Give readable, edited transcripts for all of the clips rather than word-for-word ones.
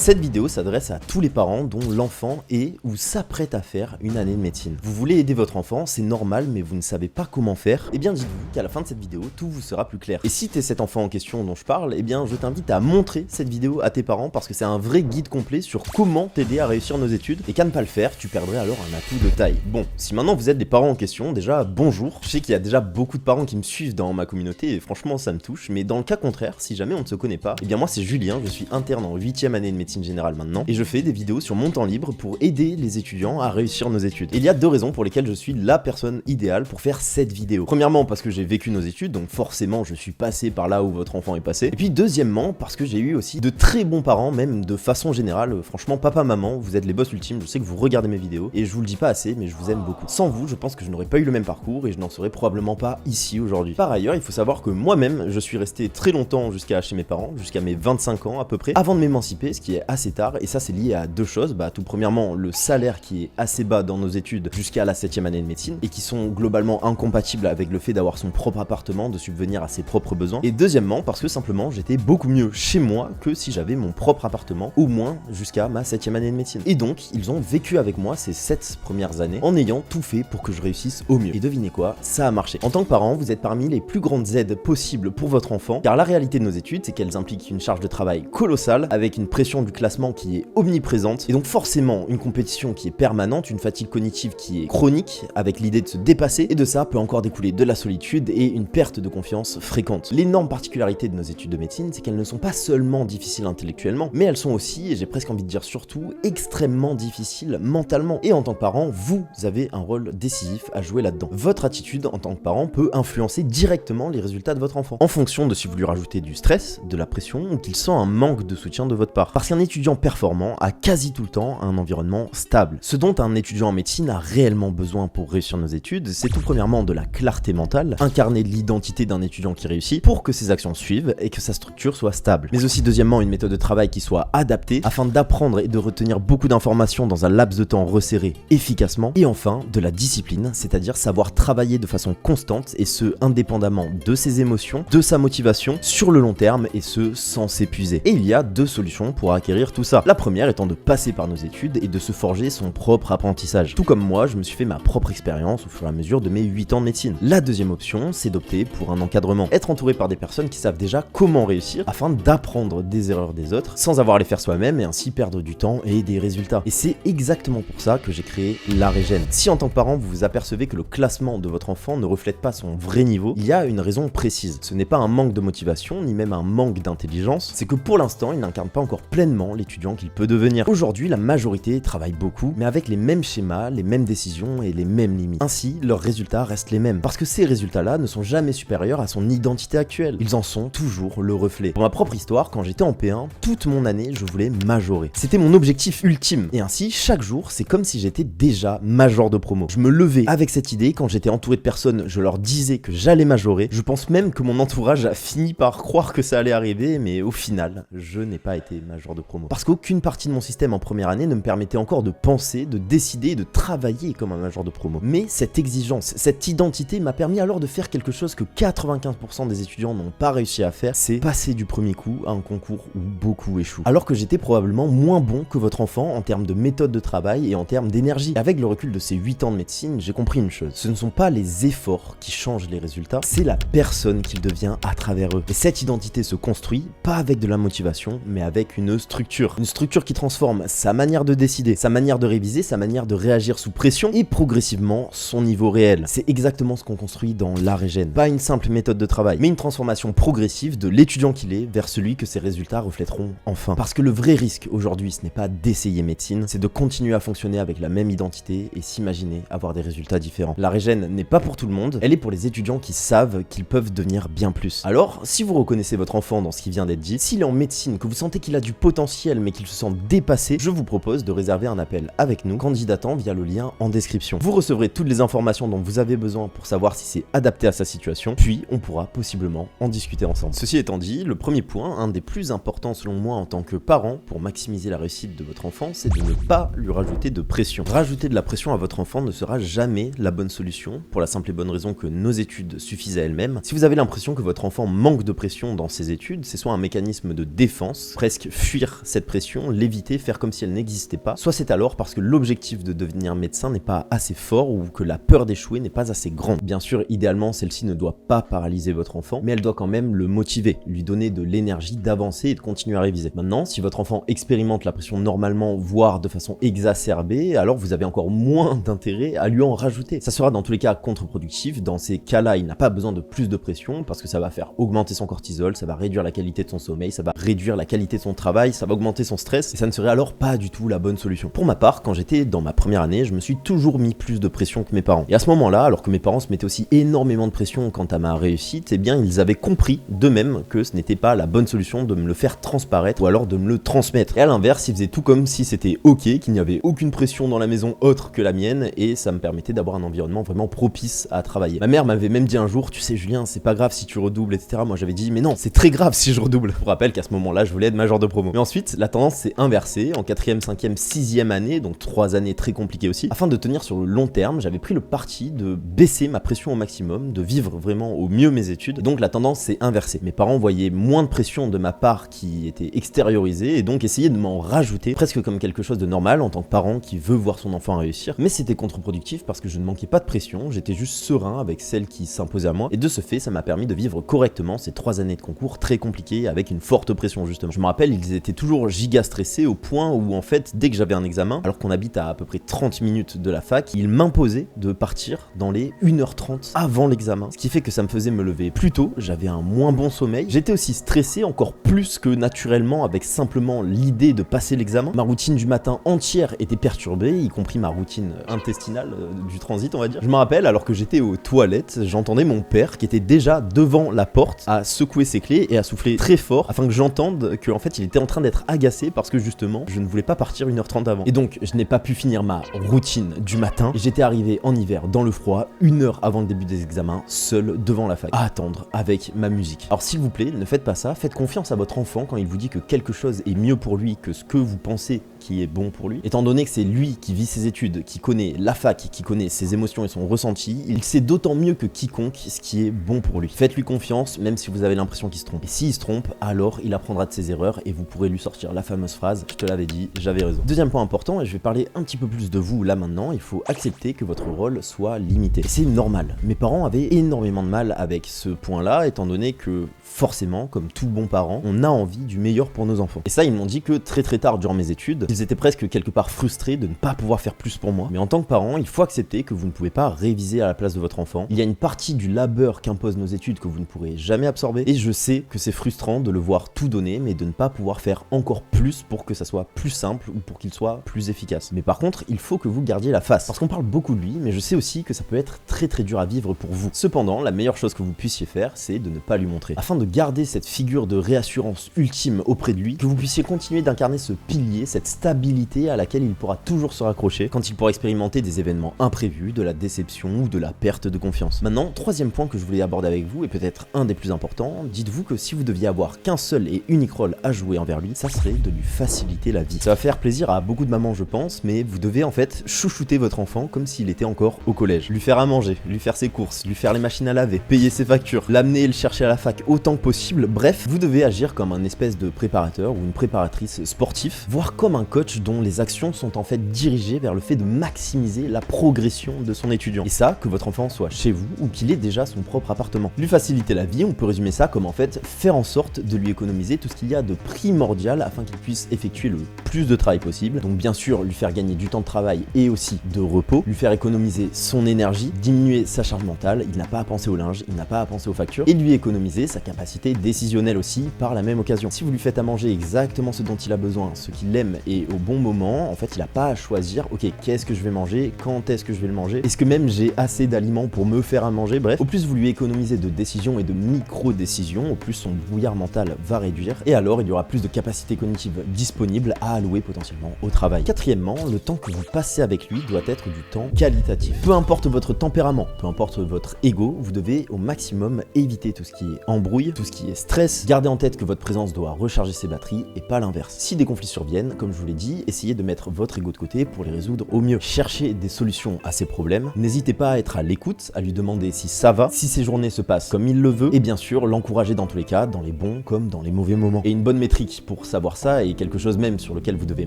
Cette vidéo s'adresse à tous les parents dont l'enfant est ou s'apprête à faire une année de médecine. Vous voulez aider votre enfant, c'est normal, mais vous ne savez pas comment faire. Eh bien dites-vous qu'à la fin de cette vidéo, tout vous sera plus clair. Et si t'es cet enfant en question dont je parle, eh bien je t'invite à montrer cette vidéo à tes parents parce que c'est un vrai guide complet sur comment t'aider à réussir nos études et qu'à ne pas le faire, tu perdrais alors un atout de taille. Bon, si maintenant vous êtes des parents en question, déjà bonjour. Je sais qu'il y a déjà beaucoup de parents qui me suivent dans ma communauté et franchement ça me touche, mais dans le cas contraire, si jamais on ne se connaît pas, eh bien moi c'est Julien, je suis interne en 8ème année de médecine générale maintenant et je fais des vidéos sur mon temps libre pour aider les étudiants à réussir nos études. Et il y a deux raisons pour lesquelles je suis la personne idéale pour faire cette vidéo. Premièrement parce que j'ai vécu nos études, donc forcément je suis passé par là où votre enfant est passé. Et puis deuxièmement parce que j'ai eu aussi de très bons parents, même de façon générale. Franchement papa, maman, vous êtes les boss ultimes, je sais que vous regardez mes vidéos et je vous le dis pas assez, mais je vous aime beaucoup. Sans vous, je pense que je n'aurais pas eu le même parcours et je n'en serais probablement pas ici aujourd'hui. Par ailleurs, il faut savoir que moi-même, je suis resté très longtemps jusqu'à chez mes parents, jusqu'à mes 25 ans à peu près, avant de m'émanciper, ce qui est assez tard, et ça c'est lié à deux choses. Tout premièrement, le salaire qui est assez bas dans nos études jusqu'à la 7ème année de médecine, et qui sont globalement incompatibles avec le fait d'avoir son propre appartement, de subvenir à ses propres besoins. Et deuxièmement, parce que simplement, j'étais beaucoup mieux chez moi que si j'avais mon propre appartement, au moins jusqu'à ma 7ème année de médecine. Et donc, ils ont vécu avec moi ces 7 premières années, en ayant tout fait pour que je réussisse au mieux. Et devinez quoi, ça a marché. En tant que parent, vous êtes parmi les plus grandes aides possibles pour votre enfant, car la réalité de nos études, c'est qu'elles impliquent une charge de travail colossale, avec une pression du classement qui est omniprésente, et donc forcément une compétition qui est permanente, une fatigue cognitive qui est chronique, avec l'idée de se dépasser, et de ça peut encore découler de la solitude et une perte de confiance fréquente. L'énorme particularité de nos études de médecine, c'est qu'elles ne sont pas seulement difficiles intellectuellement, mais elles sont aussi, et j'ai presque envie de dire surtout, extrêmement difficiles mentalement. Et en tant que parent, vous avez un rôle décisif à jouer là-dedans. Votre attitude en tant que parent peut influencer directement les résultats de votre enfant, en fonction de si vous lui rajoutez du stress, de la pression, ou qu'il sent un manque de soutien de votre part. Parce qu'un étudiant performant a quasi tout le temps un environnement stable. Ce dont un étudiant en médecine a réellement besoin pour réussir nos études, c'est tout premièrement de la clarté mentale, incarner l'identité d'un étudiant qui réussit pour que ses actions suivent et que sa structure soit stable. Mais aussi deuxièmement une méthode de travail qui soit adaptée afin d'apprendre et de retenir beaucoup d'informations dans un laps de temps resserré efficacement. Et enfin de la discipline, c'est-à-dire savoir travailler de façon constante et ce indépendamment de ses émotions, de sa motivation sur le long terme et ce sans s'épuiser. Et il y a deux solutions pour acquérir tout ça. La première étant de passer par nos études et de se forger son propre apprentissage. Tout comme moi, je me suis fait ma propre expérience au fur et à mesure de mes 8 ans de médecine. La deuxième option, c'est d'opter pour un encadrement. Être entouré par des personnes qui savent déjà comment réussir afin d'apprendre des erreurs des autres sans avoir à les faire soi-même et ainsi perdre du temps et des résultats. Et c'est exactement pour ça que j'ai créé la Régène. Si en tant que parent, vous vous apercevez que le classement de votre enfant ne reflète pas son vrai niveau, il y a une raison précise. Ce n'est pas un manque de motivation, ni même un manque d'intelligence, c'est que pour l'instant, il n'incarne pas encore pleinement l'étudiant qu'il peut devenir. Aujourd'hui, la majorité travaille beaucoup, mais avec les mêmes schémas, les mêmes décisions et les mêmes limites. Ainsi, leurs résultats restent les mêmes, parce que ces résultats-là ne sont jamais supérieurs à son identité actuelle. Ils en sont toujours le reflet. Pour ma propre histoire, quand j'étais en P1, toute mon année, je voulais majorer. C'était mon objectif ultime. Et ainsi, chaque jour, c'est comme si j'étais déjà major de promo. Je me levais avec cette idée, quand j'étais entouré de personnes, je leur disais que j'allais majorer. Je pense même que mon entourage a fini par croire que ça allait arriver, mais au final, je n'ai pas été major de promo. Parce qu'aucune partie de mon système en première année ne me permettait encore de penser, de décider, de travailler comme un major de promo. Mais cette exigence, cette identité m'a permis alors de faire quelque chose que 95% des étudiants n'ont pas réussi à faire, c'est passer du premier coup à un concours où beaucoup échouent. Alors que j'étais probablement moins bon que votre enfant en termes de méthode de travail et en termes d'énergie. Et avec le recul de ces 8 ans de médecine, j'ai compris une chose. Ce ne sont pas les efforts qui changent les résultats, c'est la personne qu'il devient à travers eux. Et cette identité se construit, pas avec de la motivation, mais avec une structure. Une structure qui transforme sa manière de décider, sa manière de réviser, sa manière de réagir sous pression et progressivement son niveau réel. C'est exactement ce qu'on construit dans la Régène. Pas une simple méthode de travail, mais une transformation progressive de l'étudiant qu'il est vers celui que ses résultats reflèteront enfin. Parce que le vrai risque aujourd'hui, ce n'est pas d'essayer médecine, c'est de continuer à fonctionner avec la même identité et s'imaginer avoir des résultats différents. La Régène n'est pas pour tout le monde, elle est pour les étudiants qui savent qu'ils peuvent devenir bien plus. Alors, si vous reconnaissez votre enfant dans ce qui vient d'être dit, s'il est en médecine, que vous sentez qu'il a du potentiel mais qu'il se sent dépassé, je vous propose de réserver un appel avec nous, candidatant via le lien en description. Vous recevrez toutes les informations dont vous avez besoin pour savoir si c'est adapté à sa situation, puis on pourra possiblement en discuter ensemble. Ceci étant dit, le premier point, un des plus importants selon moi en tant que parent pour maximiser la réussite de votre enfant, c'est de ne pas lui rajouter de pression. Rajouter de la pression à votre enfant ne sera jamais la bonne solution, pour la simple et bonne raison que nos études suffisent à elles-mêmes. Si vous avez l'impression que votre enfant manque de pression dans ses études, c'est soit un mécanisme de défense, presque fuir fuir cette pression, l'éviter, faire comme si elle n'existait pas, soit c'est alors parce que l'objectif de devenir médecin n'est pas assez fort ou que la peur d'échouer n'est pas assez grande. Bien sûr, idéalement, celle-ci ne doit pas paralyser votre enfant, mais elle doit quand même le motiver, lui donner de l'énergie d'avancer et de continuer à réviser. Maintenant, si votre enfant expérimente la pression normalement, voire de façon exacerbée, alors vous avez encore moins d'intérêt à lui en rajouter. Ça sera dans tous les cas contre-productif. Dans ces cas-là, il n'a pas besoin de plus de pression parce que ça va faire augmenter son cortisol, ça va réduire la qualité de son sommeil, ça va réduire la qualité de son travail, ça va augmenter son stress et ça ne serait alors pas du tout la bonne solution. Pour ma part, quand j'étais dans ma première année, je me suis toujours mis plus de pression que mes parents. Et à ce moment-là, alors que mes parents se mettaient aussi énormément de pression quant à ma réussite, eh bien ils avaient compris d'eux-mêmes que ce n'était pas la bonne solution de me le faire transparaître ou alors de me le transmettre. Et à l'inverse, ils faisaient tout comme si c'était ok, qu'il n'y avait aucune pression dans la maison autre que la mienne et ça me permettait d'avoir un environnement vraiment propice à travailler. Ma mère m'avait même dit un jour, tu sais Julien, c'est pas grave si tu redoubles, etc. Moi j'avais dit, mais non, c'est très grave si je redouble. Je vous rappelle qu'à ce moment-là, je voulais être major de promo. Mais ensuite, la tendance s'est inversée en 4e, 5e, 6e année, donc 3 années très compliquées aussi. Afin de tenir sur le long terme, j'avais pris le parti de baisser ma pression au maximum, de vivre vraiment au mieux mes études. Donc la tendance s'est inversée. Mes parents voyaient moins de pression de ma part qui était extériorisée et donc essayaient de m'en rajouter presque comme quelque chose de normal en tant que parent qui veut voir son enfant réussir. Mais c'était contre-productif parce que je ne manquais pas de pression, j'étais juste serein avec celle qui s'imposait à moi et de ce fait, ça m'a permis de vivre correctement ces 3 années de concours très compliquées avec une forte pression justement. Je me rappelle, ils étaient toujours giga stressés au point où en fait, dès que j'avais un examen, alors qu'on habite à peu près 30 minutes de la fac, ils m'imposaient de partir dans les 1h30 avant l'examen, ce qui fait que ça me faisait me lever plus tôt, j'avais un moins bon sommeil, j'étais aussi stressé encore plus que naturellement avec simplement l'idée de passer l'examen. Ma routine du matin entière était perturbée, y compris ma routine intestinale du transit on va dire. Je me rappelle, alors que j'étais aux toilettes, j'entendais mon père qui était déjà devant la porte à secouer ses clés et à souffler très fort afin que j'entende qu'en fait il était en train d'être agacé parce que justement je ne voulais pas partir 1h30 avant. Et donc je n'ai pas pu finir ma routine du matin et j'étais arrivé en hiver dans le froid 1 heure avant le début des examens, seul devant la fac, à attendre avec ma musique. Alors s'il vous plaît, ne faites pas ça, faites confiance à votre enfant quand il vous dit que quelque chose est mieux pour lui que ce que vous pensez qui est bon pour lui. Étant donné que c'est lui qui vit ses études, qui connaît la fac, qui connaît ses émotions et son ressenti, il sait d'autant mieux que quiconque ce qui est bon pour lui. Faites-lui confiance, même si vous avez l'impression qu'il se trompe. Et s'il se trompe, alors il apprendra de ses erreurs et vous pourrez lui sortir la fameuse phrase « Je te l'avais dit, j'avais raison ». Deuxième point important, et je vais parler un petit peu plus de vous là maintenant, il faut accepter que votre rôle soit limité. Et c'est normal. Mes parents avaient énormément de mal avec ce point-là, étant donné que forcément, comme tout bon parent, on a envie du meilleur pour nos enfants. Et ça, ils m'ont dit que très tard durant mes études, ils étaient presque quelque part frustrés de ne pas pouvoir faire plus pour moi. Mais en tant que parent, il faut accepter que vous ne pouvez pas réviser à la place de votre enfant. Il y a une partie du labeur qu'imposent nos études que vous ne pourrez jamais absorber. Et je sais que c'est frustrant de le voir tout donner, mais de ne pas pouvoir faire encore plus pour que ça soit plus simple ou pour qu'il soit plus efficace. Mais par contre, il faut que vous gardiez la face. Parce qu'on parle beaucoup de lui, mais je sais aussi que ça peut être très dur à vivre pour vous. Cependant, la meilleure chose que vous puissiez faire, c'est de ne pas lui montrer. Afin de garder cette figure de réassurance ultime auprès de lui, que vous puissiez continuer d'incarner ce pilier, cette stabilité à laquelle il pourra toujours se raccrocher quand il pourra expérimenter des événements imprévus, de la déception ou de la perte de confiance. Maintenant, troisième point que je voulais aborder avec vous, et peut-être un des plus importants, dites-vous que si vous deviez avoir qu'un seul et unique rôle à jouer envers lui, ça serait de lui faciliter la vie. Ça va faire plaisir à beaucoup de mamans je pense, mais vous devez en fait chouchouter votre enfant comme s'il était encore au collège. Lui faire à manger, lui faire ses courses, lui faire les machines à laver, payer ses factures, l'amener et le chercher à la fac autant que possible. Bref, vous devez agir comme un espèce de préparateur ou une préparatrice sportif, voire comme un coach dont les actions sont en fait dirigées vers le fait de maximiser la progression de son étudiant. Et ça, que votre enfant soit chez vous ou qu'il ait déjà son propre appartement. Lui faciliter la vie, on peut résumer ça comme en fait faire en sorte de lui économiser tout ce qu'il y a de primordial afin qu'il puisse effectuer le plus de travail possible. Donc bien sûr, lui faire gagner du temps de travail et aussi de repos, lui faire économiser son énergie, diminuer sa charge mentale, il n'a pas à penser au linge, il n'a pas à penser aux factures, et lui économiser sa capacité décisionnelle aussi par la même occasion. Si vous lui faites à manger exactement ce dont il a besoin, ce qu'il aime et au bon moment, en fait il n'a pas à choisir, ok, qu'est-ce que je vais manger, quand est-ce que je vais le manger, est-ce que même j'ai assez d'aliments pour me faire à manger, bref, au plus vous lui économisez de décisions et de micro-décisions, au plus son brouillard mental va réduire, et alors il y aura plus de capacités cognitives disponibles à allouer potentiellement au travail. Quatrièmement, le temps que vous passez avec lui doit être du temps qualitatif. Peu importe votre tempérament, peu importe votre ego, vous devez au maximum éviter tout ce qui est embrouille, tout ce qui est stress. Gardez en tête que votre présence doit recharger ses batteries et pas l'inverse. Si des conflits surviennent, comme je vous l'ai dit, essayez de mettre votre ego de côté pour les résoudre au mieux. Cherchez des solutions à ces problèmes. N'hésitez pas à être à l'écoute, à lui demander si ça va, si ses journées se passent comme il le veut, et bien sûr l'encourager dans tous les cas, dans les bons comme dans les mauvais moments. Et une bonne métrique pour pour savoir ça, et quelque chose même sur lequel vous devez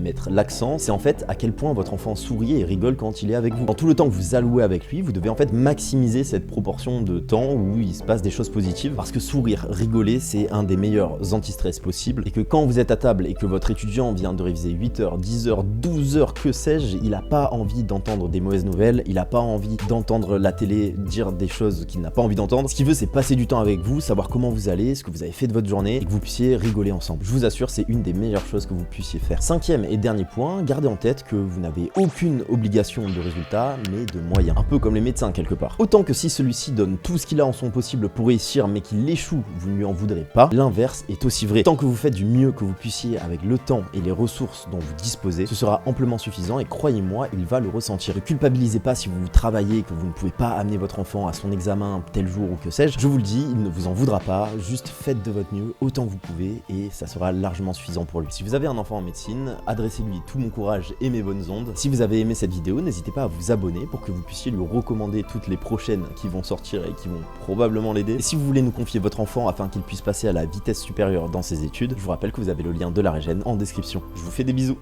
mettre l'accent, c'est en fait à quel point votre enfant sourit et rigole quand il est avec vous. Dans tout le temps que vous allouez avec lui, vous devez en fait maximiser cette proportion de temps où il se passe des choses positives, parce que sourire, rigoler, c'est un des meilleurs anti-stress possibles, et que quand vous êtes à table et que votre étudiant vient de réviser 8 heures, 10 heures, 12 heures, que sais-je, il n'a pas envie d'entendre des mauvaises nouvelles, il n'a pas envie d'entendre la télé dire des choses qu'il n'a pas envie d'entendre. Ce qu'il veut, c'est passer du temps avec vous, savoir comment vous allez, ce que vous avez fait de votre journée, et que vous puissiez rigoler ensemble. Je vous assure, c'est une des meilleures choses que vous puissiez faire. Cinquième et dernier point, gardez en tête que vous n'avez aucune obligation de résultat, mais de moyens. Un peu comme les médecins quelque part. Autant que si celui-ci donne tout ce qu'il a en son possible pour réussir, mais qu'il échoue, vous ne lui en voudrez pas, l'inverse est aussi vrai. Tant que vous faites du mieux que vous puissiez avec le temps et les ressources dont vous disposez, ce sera amplement suffisant, et croyez-moi, il va le ressentir. Ne culpabilisez pas si vous travaillez et que vous ne pouvez pas amener votre enfant à son examen tel jour ou que sais-je. Je vous le dis, il ne vous en voudra pas, juste faites de votre mieux autant que vous pouvez et ça sera largement suffisant pour lui. Si vous avez un enfant en médecine, adressez-lui tout mon courage et mes bonnes ondes. Si vous avez aimé cette vidéo, n'hésitez pas à vous abonner pour que vous puissiez lui recommander toutes les prochaines qui vont sortir et qui vont probablement l'aider. Et si vous voulez nous confier votre enfant afin qu'il puisse passer à la vitesse supérieure dans ses études, je vous rappelle que vous avez le lien de la Régène en description. Je vous fais des bisous.